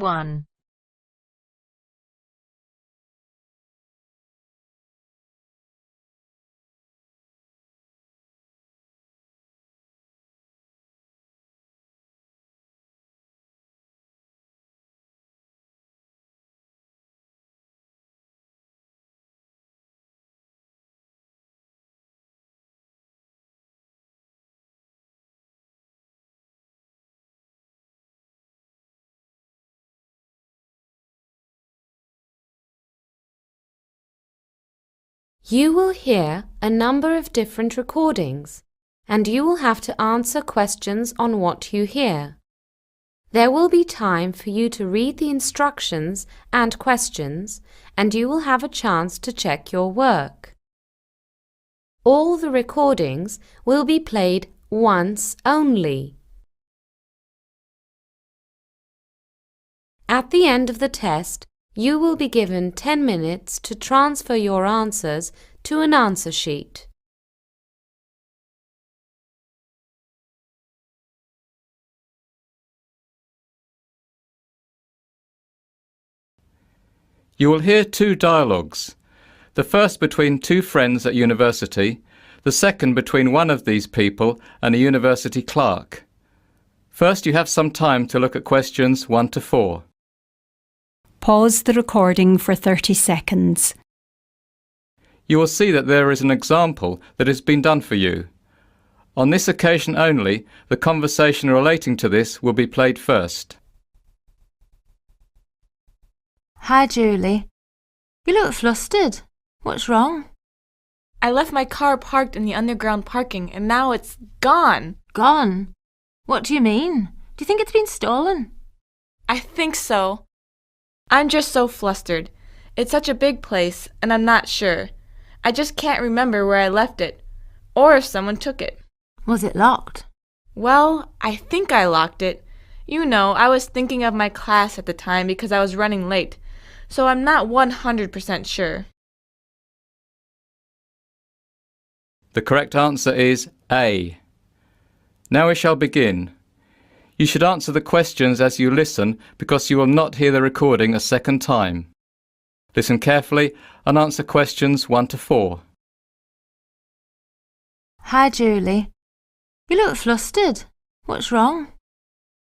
1. You will hear a number of different recordings, and you will have to answer questions on what you hear. There will be time for you to read the instructions and questions, and you will have a chance to check your work. All the recordings will be played once only. At the end of the test, you will be given 10 minutes to transfer your answers to an answer sheet. You will hear two dialogues. The first between two friends at university, the second between one of these people and a university clerk. First, you have some time to look at questions 1 to 4. Pause the recording for 30 seconds. You will see that there is an example that has been done for you. On this occasion only, the conversation relating to this will be played first. Hi, Julie. You look flustered. What's wrong? I left my car parked in the underground parking and now it's gone. Gone? What do you mean? Do you think it's been stolen? I think so. I'm just so flustered. It's such a big place and I'm not sure. I just can't remember where I left it or if someone took it. Was it locked? Well, I think I locked it. You know, I was thinking of my class at the time because I was running late, so I'm not 100% sure. The correct answer is A. Now we shall begin. You should answer the questions as you listen because you will not hear the recording a second time. Listen carefully and answer questions 1 to 4. Hi, Julie. You look flustered. What's wrong?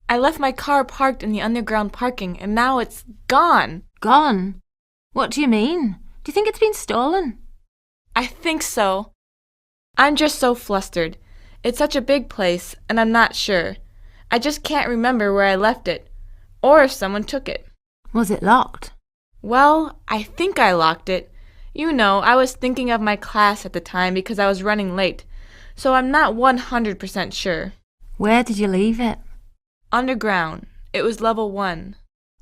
I left my car parked in the underground parking and now it's gone. Gone? What do you mean? Do you think it's been stolen? I think so. I'm just so flustered. It's such a big place and I'm not sure. I just can't remember where I left it or if someone took it. Was it locked? Well, I think I locked it. You know, I was thinking of my class at the time because I was running late, so I'm not 100% sure. Where did you leave it? Underground. It was level 1.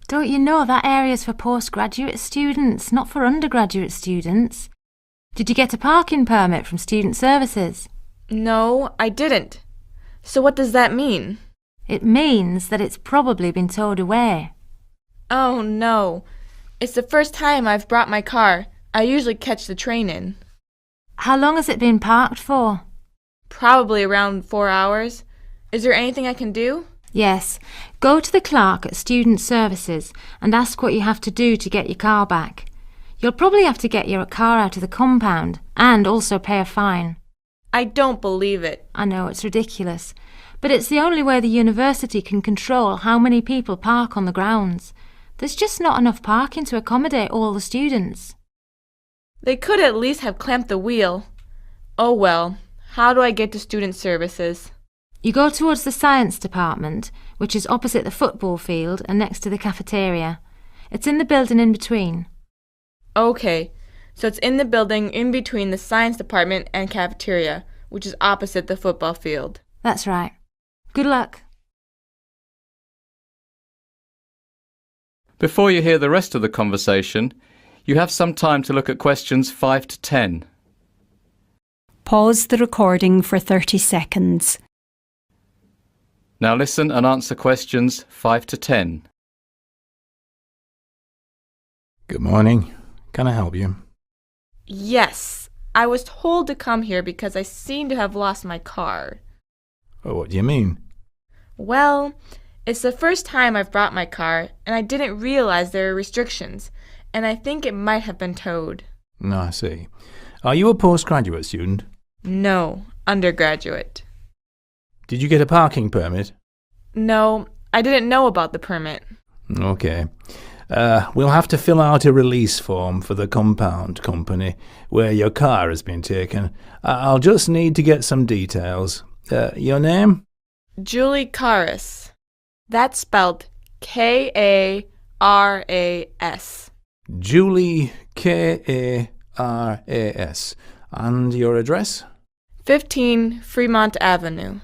Don't you know that area's for postgraduate students, not for undergraduate students? Did you get a parking permit from Student Services? No, I didn't. So what does that mean? It means that it's probably been towed away. Oh no. It's the first time I've brought my car. I usually catch the train in. How long has it been parked for? Probably around 4 hours. Is there anything I can do? Yes. Go to the clerk at Student Services and ask what you have to do to get your car back. You'll probably have to get your car out of the compound and also pay a fine. I don't believe it. I know, it's ridiculous. But it's the only way the university can control how many people park on the grounds. There's just not enough parking to accommodate all the students. They could at least have clamped the wheel. Oh well, how do I get to Student Services? You go towards the science department, which is opposite the football field and next to the cafeteria. It's in the building in between. Okay, so it's in the building in between the science department and cafeteria, which is opposite the football field. That's right. Good luck. Before you hear the rest of the conversation, you have some time to look at questions 5 to 10. Pause the recording for 30 seconds. Now listen and answer questions 5 to 10. Good morning. Can I help you? Yes, I was told to come here because I seem to have lost my car. Oh, what do you mean? Well, It's the first time I've brought my car, and I didn't realize there were restrictions, and I think it might have been towed. I see. Are you a postgraduate student? No, undergraduate. Did you get a parking permit? No, I didn't know about the permit. Okay. We'll have to fill out a release form for the compound company where your car has been taken. I'll just need to get some details. Your name? Julie Karas. That's spelled K-A-R-A-S. Julie K-A-R-A-S. And your address? 15 Fremont Avenue.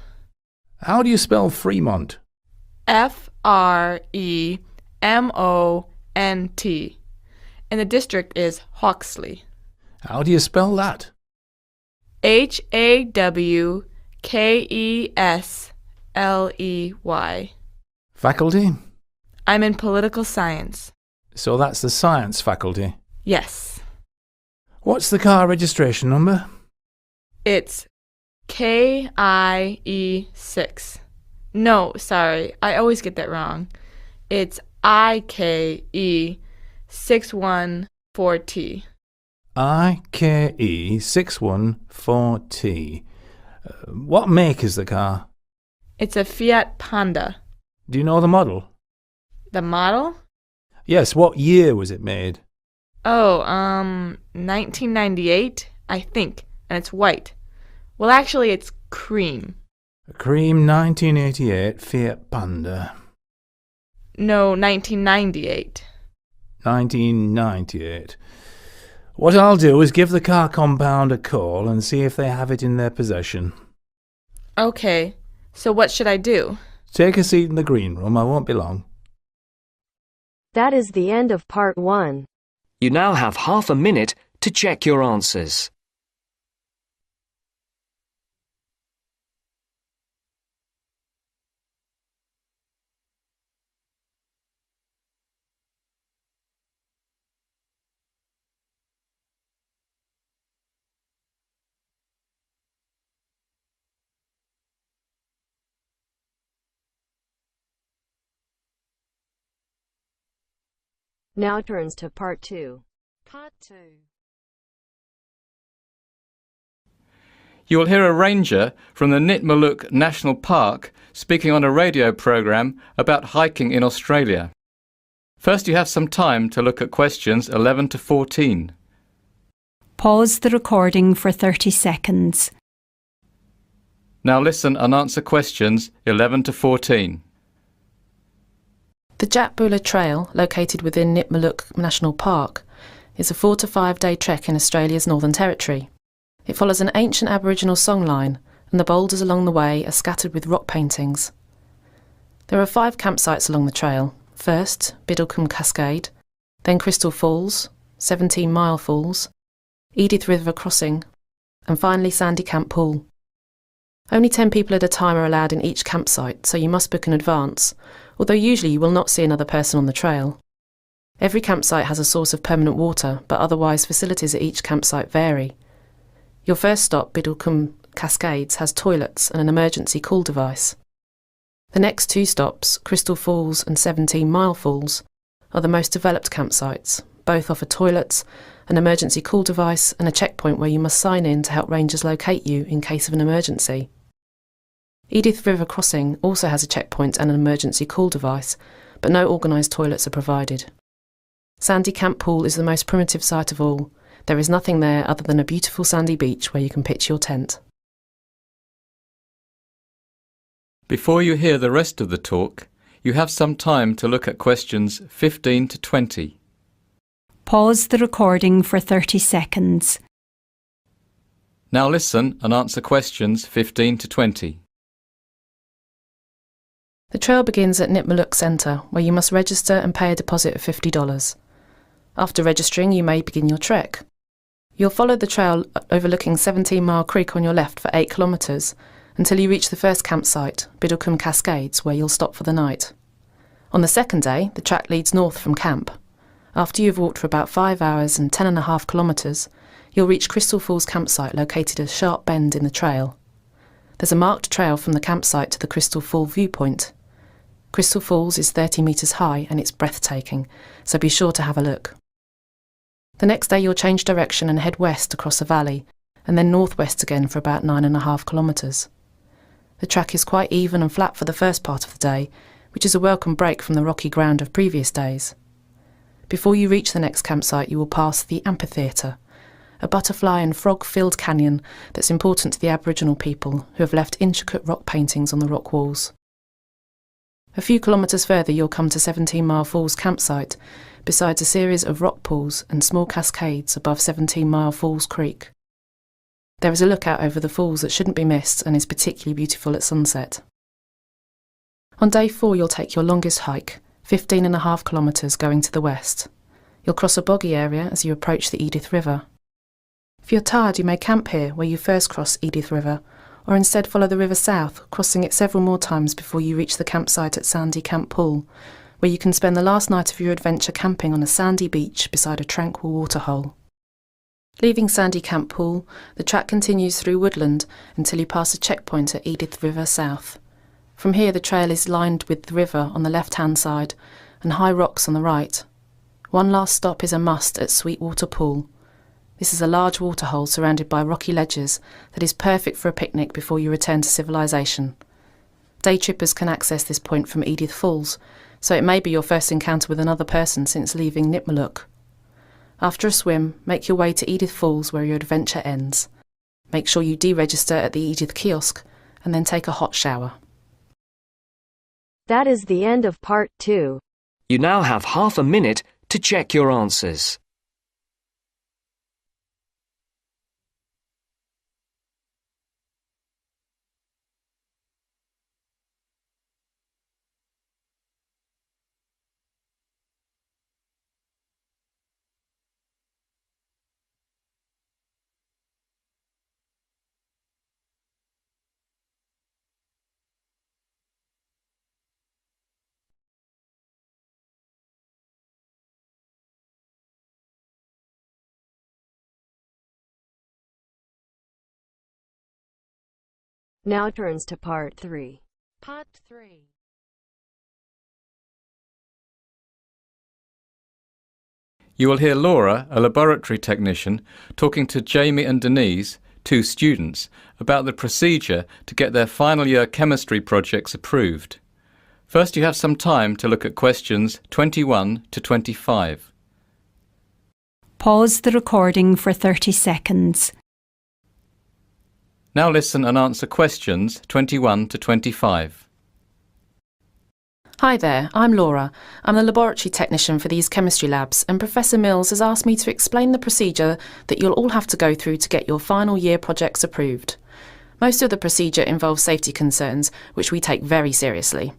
How do you spell Fremont? F-R-E-M-O-N-T. And the district is Hawksley. How do you spell that? H-A-W-K-E-S-L-E-Y. Faculty? I'm in political science. So that's the science faculty. Yes. What's the car registration number? It's KIE6. No, sorry, I always get that wrong. It's IKE614T. IKE614T. What make is the car? It's a Fiat Panda. Do you know the model? The model? Yes, what year was it made? Oh, 1998, I think, and it's white. Well, actually, it's cream. A cream 1988 Fiat Panda. No, 1998. 1998. What I'll do is give the car compound a call and see if they have it in their possession. Okay, so what should I do? Take a seat in the green room, I won't be long. That is the end of part 1. You now have half a minute to check your answers. Now turns to part 2. Part 2. You will hear a ranger from the Nitmaluk National Park speaking on a radio program about hiking in Australia. First, you have some time to look at questions 11 to 14. Pause the recording for 30 seconds. Now listen and answer questions 11 to 14. The Jatbula Trail, located within Nitmaluk National Park, is a 4 to 5 day trek in Australia's Northern Territory. It follows an ancient Aboriginal songline, and the boulders along the way are scattered with rock paintings. There are 5 campsites along the trail. First, Biddlecombe Cascade, then Crystal Falls, 17 Mile Falls, Edith River Crossing, and finally Sandy Camp Pool. Only 10 people at a time are allowed in each campsite, so you must book in advance, although usually you will not see another person on the trail. Every campsite has a source of permanent water, but otherwise facilities at each campsite vary. Your first stop, Biddlecombe Cascades, has toilets and an emergency call device. The next 2 stops, Crystal Falls and 17 Mile Falls, are the most developed campsites. Both offer toilets, an emergency call device, and a checkpoint where you must sign in to help rangers locate you in case of an emergency. Edith River Crossing also has a checkpoint and an emergency call device, but no organised toilets are provided. Sandy Camp Pool is the most primitive site of all. There is nothing there other than a beautiful sandy beach where you can pitch your tent. Before you hear the rest of the talk, you have some time to look at questions 15 to 20. Pause the recording for 30 seconds. Now listen and answer questions 15 to 20. The trail begins at Nitmaluk Centre, where you must register and pay a deposit of $50. After registering, you may begin your trek. You'll follow the trail overlooking 17 Mile Creek on your left for 8 kilometres until you reach the first campsite, Biddlecombe Cascades, where you'll stop for the night. On the second day, the track leads north from camp. After you've walked for about 5 hours and 10.5 kilometres, you'll reach Crystal Falls campsite located at a sharp bend in the trail. There's a marked trail from the campsite to the Crystal Fall viewpoint. Crystal Falls is 30 metres high and it's breathtaking, so be sure to have a look. The next day you'll change direction and head west across a valley, and then northwest again for about 9.5 kilometres. The track is quite even and flat for the first part of the day, which is a welcome break from the rocky ground of previous days. Before you reach the next campsite you will pass the amphitheatre, a butterfly and frog-filled canyon that's important to the Aboriginal people who have left intricate rock paintings on the rock walls. A few kilometres further you'll come to 17 Mile Falls campsite, besides a series of rock pools and small cascades above 17 Mile Falls Creek. There is a lookout over the falls that shouldn't be missed and is particularly beautiful at sunset. On day 4 you'll take your longest hike, 15.5 kilometres going to the west. You'll cross a boggy area as you approach the Edith River. If you're tired you may camp here where you first cross Edith River, or instead follow the river south, crossing it several more times before you reach the campsite at Sandy Camp Pool, where you can spend the last night of your adventure camping on a sandy beach beside a tranquil waterhole. Leaving Sandy Camp Pool, the track continues through woodland until you pass a checkpoint at Edith River South. From here the trail is lined with the river on the left-hand side and high rocks on the right. One last stop is a must at Sweetwater Pool. This is a large waterhole surrounded by rocky ledges that is perfect for a picnic before you return to civilization. Day trippers can access this point from Edith Falls, so it may be your first encounter with another person since leaving Nipmuc. After a swim, make your way to Edith Falls where your adventure ends. Make sure you deregister at the Edith kiosk and then take a hot shower. That is the end of part 2. You now have half a minute to check your answers. Now turns to part 3. Part 3. You will hear Laura, a laboratory technician, talking to Jamie and Denise, 2 students, about the procedure to get their final year chemistry projects approved. First you have some time to look at questions 21 to 25. Pause the recording for 30 seconds. Now listen and answer questions 21 to 25. Hi there, I'm Laura. I'm the laboratory technician for these chemistry labs, and Professor Mills has asked me to explain the procedure that you'll all have to go through to get your final year projects approved. Most of the procedure involves safety concerns, which we take very seriously.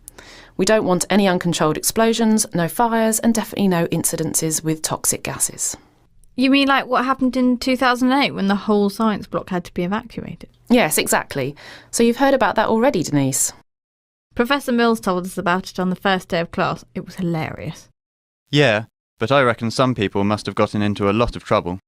We don't want any uncontrolled explosions, no fires, and definitely no incidences with toxic gases. You mean like what happened in 2008 when the whole science block had to be evacuated? Yes, exactly. So you've heard about that already, Denise? Professor Mills told us about it on the first day of class. It was hilarious. Yeah, but I reckon some people must have gotten into a lot of trouble.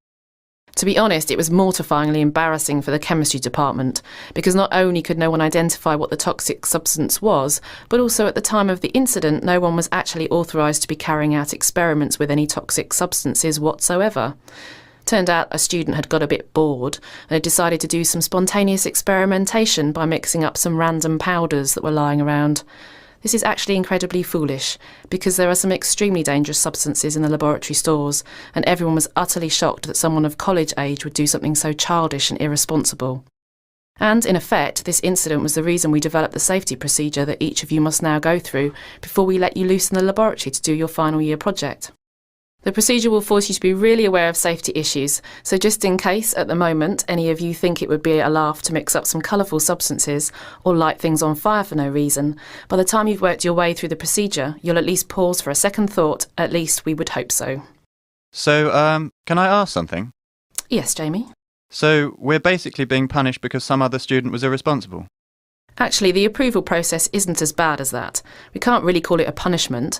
To be honest, it was mortifyingly embarrassing for the chemistry department, because not only could no one identify what the toxic substance was, but also at the time of the incident no one was actually authorised to be carrying out experiments with any toxic substances whatsoever. Turned out a student had got a bit bored and had decided to do some spontaneous experimentation by mixing up some random powders that were lying around. This is actually incredibly foolish, because there are some extremely dangerous substances in the laboratory stores, and everyone was utterly shocked that someone of college age would do something so childish and irresponsible. And, in effect, this incident was the reason we developed the safety procedure that each of you must now go through before we let you loose in the laboratory to do your final year project. The procedure will force you to be really aware of safety issues, so just in case, at the moment, any of you think it would be a laugh to mix up some colourful substances or light things on fire for no reason, by the time you've worked your way through the procedure, you'll at least pause for a second thought. At least we would hope so. So, can I ask something? Yes, Jamie? So, we're basically being punished because some other student was irresponsible? Actually, the approval process isn't as bad as that. We can't really call it a punishment.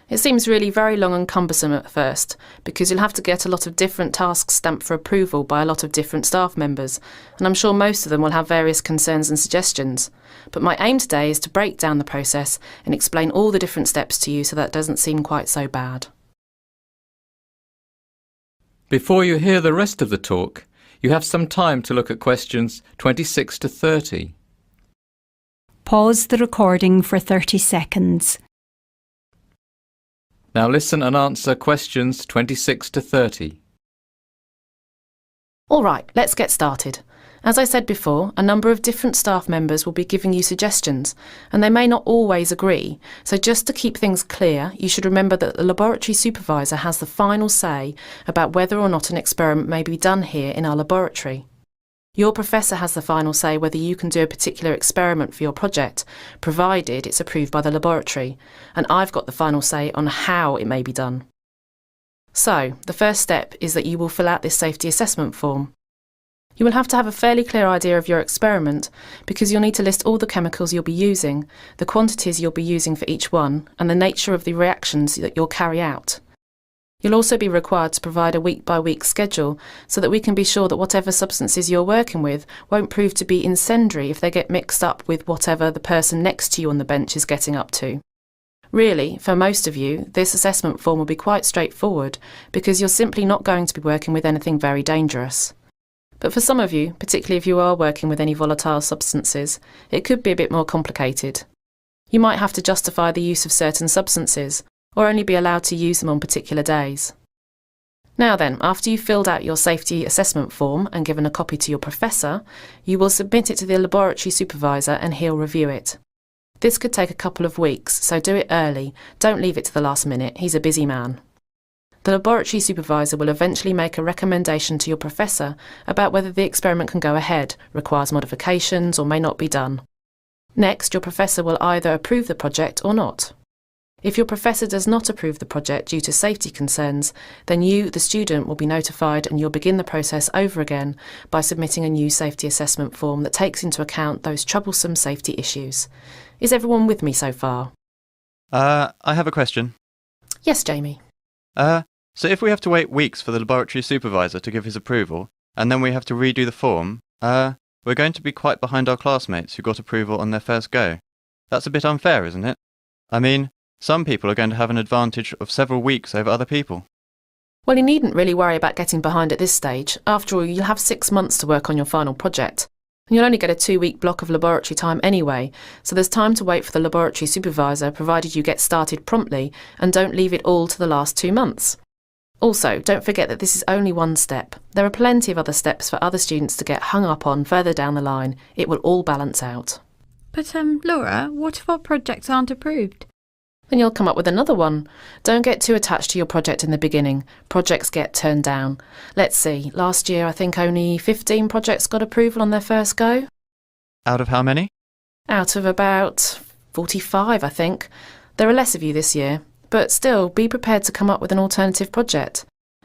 It seems really very long and cumbersome at first, because you'll have to get a lot of different tasks stamped for approval by a lot of different staff members, and I'm sure most of them will have various concerns and suggestions. But my aim today is to break down the process and explain all the different steps to you so that it doesn't seem quite so bad. Before you hear the rest of the talk, you have some time to look at questions 26 to 30. Pause the recording for 30 seconds. Now listen and answer questions 26 to 30. All right, let's get started. As I said before, a number of different staff members will be giving you suggestions, and they may not always agree. So just to keep things clear, you should remember that the laboratory supervisor has the final say about whether or not an experiment may be done here in our laboratory. Your professor has the final say whether you can do a particular experiment for your project, provided it's approved by the laboratory, and I've got the final say on how it may be done. So, the first step is that you will fill out this safety assessment form. You will have to have a fairly clear idea of your experiment, because you'll need to list all the chemicals you'll be using, the quantities you'll be using for each one, and the nature of the reactions that you'll carry out. You'll also be required to provide a week-by-week schedule so that we can be sure that whatever substances you're working with won't prove to be incendiary if they get mixed up with whatever the person next to you on the bench is getting up to. Really, for most of you, this assessment form will be quite straightforward because you're simply not going to be working with anything very dangerous. But for some of you, particularly if you are working with any volatile substances, it could be a bit more complicated. You might have to justify the use of certain substances, or only be allowed to use them on particular days. Now then, after you've filled out your safety assessment form and given a copy to your professor, you will submit it to the laboratory supervisor and he'll review it. This could take a couple of weeks, so do it early. Don't leave it to the last minute. He's a busy man. The laboratory supervisor will eventually make a recommendation to your professor about whether the experiment can go ahead, requires modifications, or may not be done. Next, your professor will either approve the project or not. If your professor does not approve the project due to safety concerns, then you, the student, will be notified and you'll begin the process over again by submitting a new safety assessment form that takes into account those troublesome safety issues. Is everyone with me so far? I have a question. Yes, Jamie. So if we have to wait weeks for the laboratory supervisor to give his approval, and then we have to redo the form, we're going to be quite behind our classmates who got approval on their first go. That's a bit unfair, isn't it? I mean, some people are going to have an advantage of several weeks over other people. Well, you needn't really worry about getting behind at this stage. After all, you'll have 6 months to work on your final project. And you'll only get a 2-week block of laboratory time anyway, so there's time to wait for the laboratory supervisor, provided you get started promptly and don't leave it all to the last 2 months. Also, don't forget that this is only one step. There are plenty of other steps for other students to get hung up on further down the line. It will all balance out. But, Laura, what if our projects aren't approved? Then you'll come up with another one. Don't get too attached to your project in the beginning. Projects get turned down. Let's see, last year I think only 15 projects got approval on their first go. Out of how many? Out of about 45, I think. There are less of you this year, but still, be prepared to come up with an alternative project.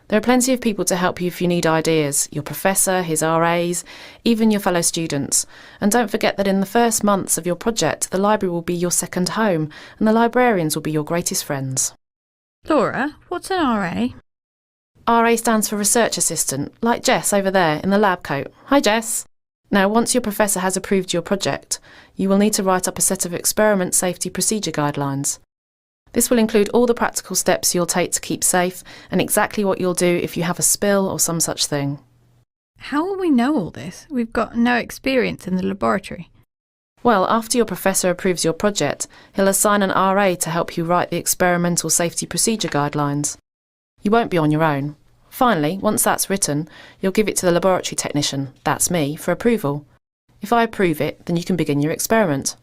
There are plenty of people to help you if you need ideas, your professor, his RAs, even your fellow students. And don't forget that in the first months of your project, the library will be your second home, and the librarians will be your greatest friends. Laura, what's an RA? RA stands for Research Assistant, like Jess over there in the lab coat. Hi, Jess. Now, once your professor has approved your project, you will need to write up a set of experiment safety procedure guidelines. This will include all the practical steps you'll take to keep safe and exactly what you'll do if you have a spill or some such thing. How will we know all this? We've got no experience in the laboratory. Well, after your professor approves your project, he'll assign an RA to help you write the experimental safety procedure guidelines. You won't be on your own. Finally, once that's written, you'll give it to the laboratory technician, that's me, for approval. If I approve it, then you can begin your experiment.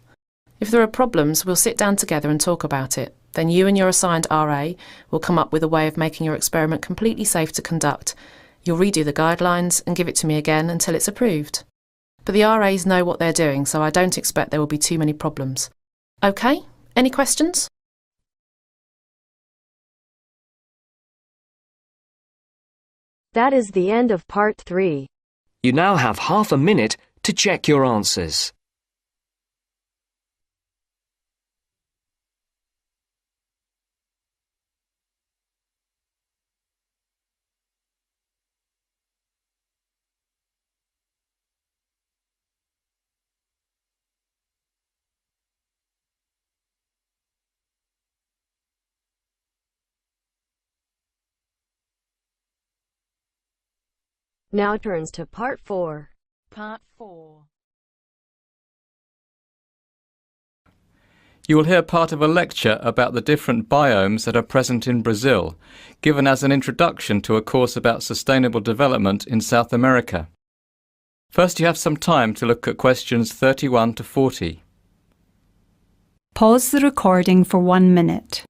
If there are problems, we'll sit down together and talk about it. Then you and your assigned RA will come up with a way of making your experiment completely safe to conduct. You'll redo the guidelines and give it to me again until it's approved. But the RAs know what they're doing, so I don't expect there will be too many problems. OK? Any questions? That is the end of part 3. You now have half a minute to check your answers. Now turns to Part 4. Part 4. You will hear part of a lecture about the different biomes that are present in Brazil, given as an introduction to a course about sustainable development in South America. First, you have some time to look at questions 31 to 40. Pause the recording for 1 minute.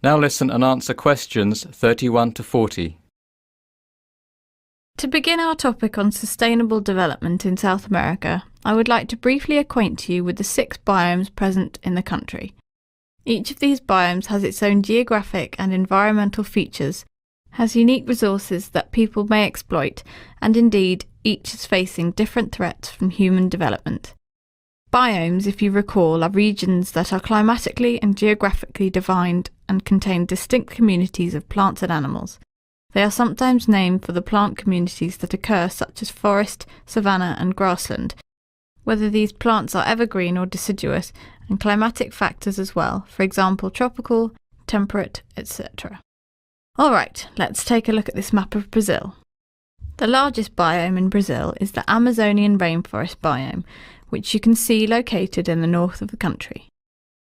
Now listen and answer questions 31 to 40. To begin our topic on sustainable development in South America, I would like to briefly acquaint you with the 6 biomes present in the country. Each of these biomes has its own geographic and environmental features, has unique resources that people may exploit, and indeed, each is facing different threats from human development. Biomes, if you recall, are regions that are climatically and geographically defined and contain distinct communities of plants and animals. They are sometimes named for the plant communities that occur, such as forest, savanna and grassland, whether these plants are evergreen or deciduous, and climatic factors as well, for example tropical, temperate, etc. Alright, let's take a look at this map of Brazil. The largest biome in Brazil is the Amazonian rainforest biome, which you can see located in the north of the country.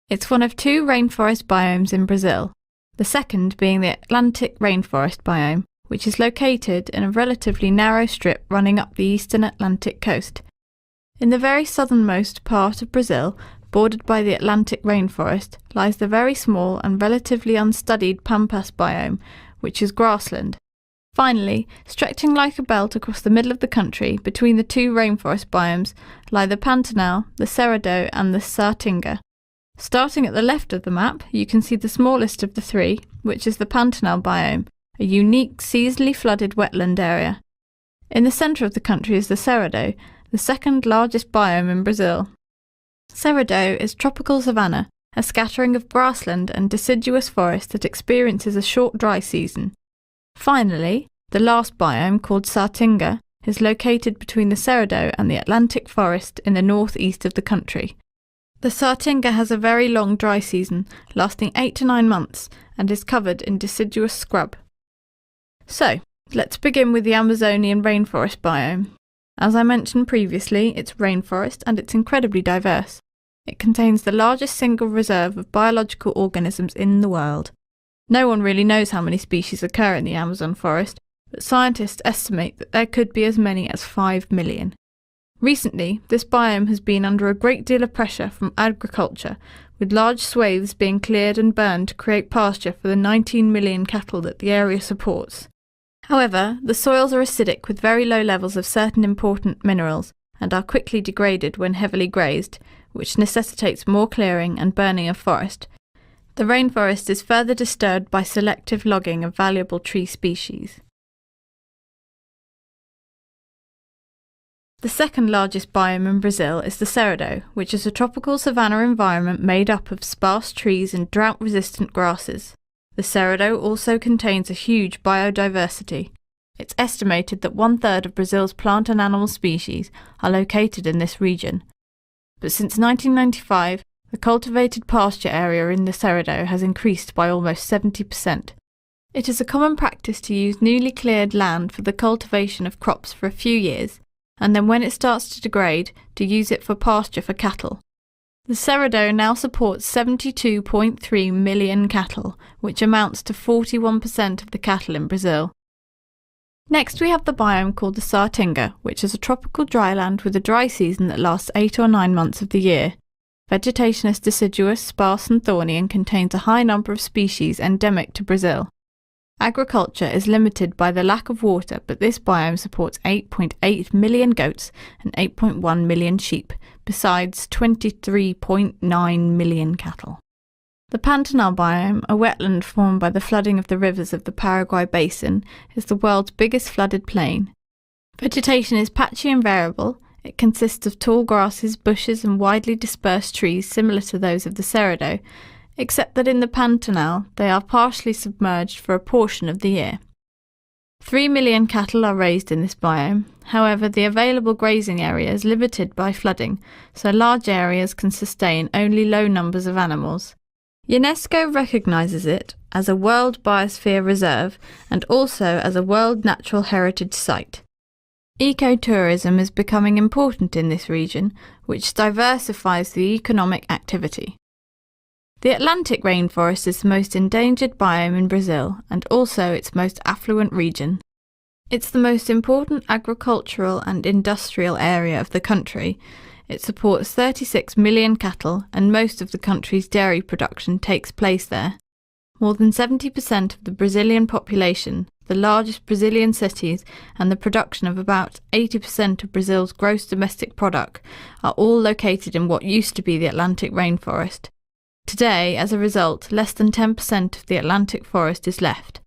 It's one of 2 rainforest biomes in Brazil, the second being the Atlantic rainforest biome, which is located in a relatively narrow strip running up the eastern Atlantic coast. In the very southernmost part of Brazil, bordered by the Atlantic rainforest, lies the very small and relatively unstudied Pampas biome, which is grassland. Finally, stretching like a belt across the middle of the country, between the 2 rainforest biomes, lie the Pantanal, the Cerrado and the Saatinga. Starting at the left of the map, you can see the smallest of the 3, which is the Pantanal biome, a unique seasonally flooded wetland area. In the centre of the country is the Cerrado, the second largest biome in Brazil. Cerrado is tropical savanna, a scattering of grassland and deciduous forest that experiences a short dry season. Finally, the last biome, called Saatinga, is located between the Cerrado and the Atlantic forest in the northeast of the country. The Saatinga has a very long dry season, lasting 8 to 9 months, and is covered in deciduous scrub. So, let's begin with the Amazonian rainforest biome. As I mentioned previously, it's rainforest and it's incredibly diverse. It contains the largest single reserve of biological organisms in the world. No one really knows how many species occur in the Amazon forest, but scientists estimate that there could be as many as 5 million. Recently, this biome has been under a great deal of pressure from agriculture, with large swathes being cleared and burned to create pasture for the 19 million cattle that the area supports. However, the soils are acidic with very low levels of certain important minerals and are quickly degraded when heavily grazed, which necessitates more clearing and burning of forest. The rainforest is further disturbed by selective logging of valuable tree species. The second largest biome in Brazil is the Cerrado, which is a tropical savanna environment made up of sparse trees and drought-resistant grasses. The Cerrado also contains a huge biodiversity. It's estimated that 1/3 of Brazil's plant and animal species are located in this region. But since 1995, the cultivated pasture area in the Cerrado has increased by almost 70%. It is a common practice to use newly cleared land for the cultivation of crops for a few years, and then when it starts to degrade, to use it for pasture for cattle. The Cerrado now supports 72.3 million cattle, which amounts to 41% of the cattle in Brazil. Next we have the biome called the Saatinga, which is a tropical dryland with a dry season that lasts 8 or 9 months of the year. Vegetation is deciduous, sparse and thorny and contains a high number of species endemic to Brazil. Agriculture is limited by the lack of water, but this biome supports 8.8 million goats and 8.1 million sheep, besides 23.9 million cattle. The Pantanal biome, a wetland formed by the flooding of the rivers of the Paraguay basin, is the world's biggest flooded plain. Vegetation is patchy and variable. It consists of tall grasses, bushes and widely dispersed trees similar to those of the Cerrado, except that in the Pantanal they are partially submerged for a portion of the year. 3 million cattle are raised in this biome. However, the available grazing area is limited by flooding, so large areas can sustain only low numbers of animals. UNESCO recognises it as a World Biosphere Reserve and also as a World Natural Heritage Site. Ecotourism is becoming important in this region, which diversifies the economic activity. The Atlantic rainforest is the most endangered biome in Brazil and also its most affluent region. It's the most important agricultural and industrial area of the country. It supports 36 million cattle and most of the country's dairy production takes place there. More than 70% of the Brazilian population, the largest Brazilian cities, and the production of about 80% of Brazil's gross domestic product are all located in what used to be the Atlantic rainforest. Today, as a result, less than 10% of the Atlantic forest is left.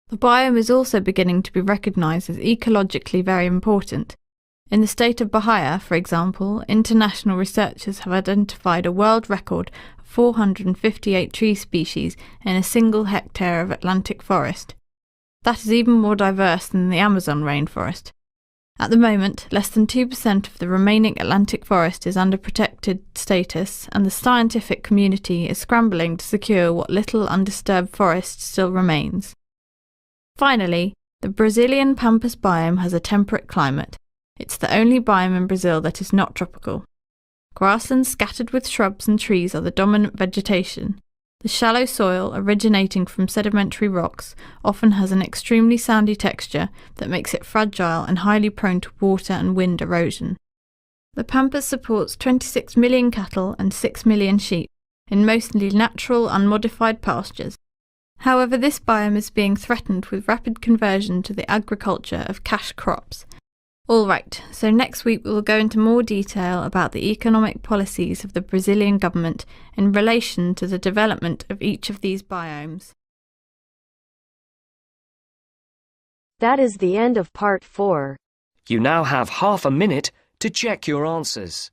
The biome is also beginning to be recognised as ecologically very important. In the state of Bahia, for example, international researchers have identified a world record of 458 tree species in a single hectare of Atlantic forest. That is even more diverse than the Amazon rainforest. At the moment, less than 2% of the remaining Atlantic forest is under protected status, and the scientific community is scrambling to secure what little undisturbed forest still remains. Finally, the Brazilian Pampas biome has a temperate climate. It's the only biome in Brazil that is not tropical. Grasslands scattered with shrubs and trees are the dominant vegetation. The shallow soil, originating from sedimentary rocks, often has an extremely sandy texture that makes it fragile and highly prone to water and wind erosion. The Pampas supports 26 million cattle and 6 million sheep, in mostly natural, unmodified pastures. However, this biome is being threatened with rapid conversion to the agriculture of cash crops. Alright, so next week we will go into more detail about the economic policies of the Brazilian government in relation to the development of each of these biomes. That is the end of part 4. You now have half a minute to check your answers.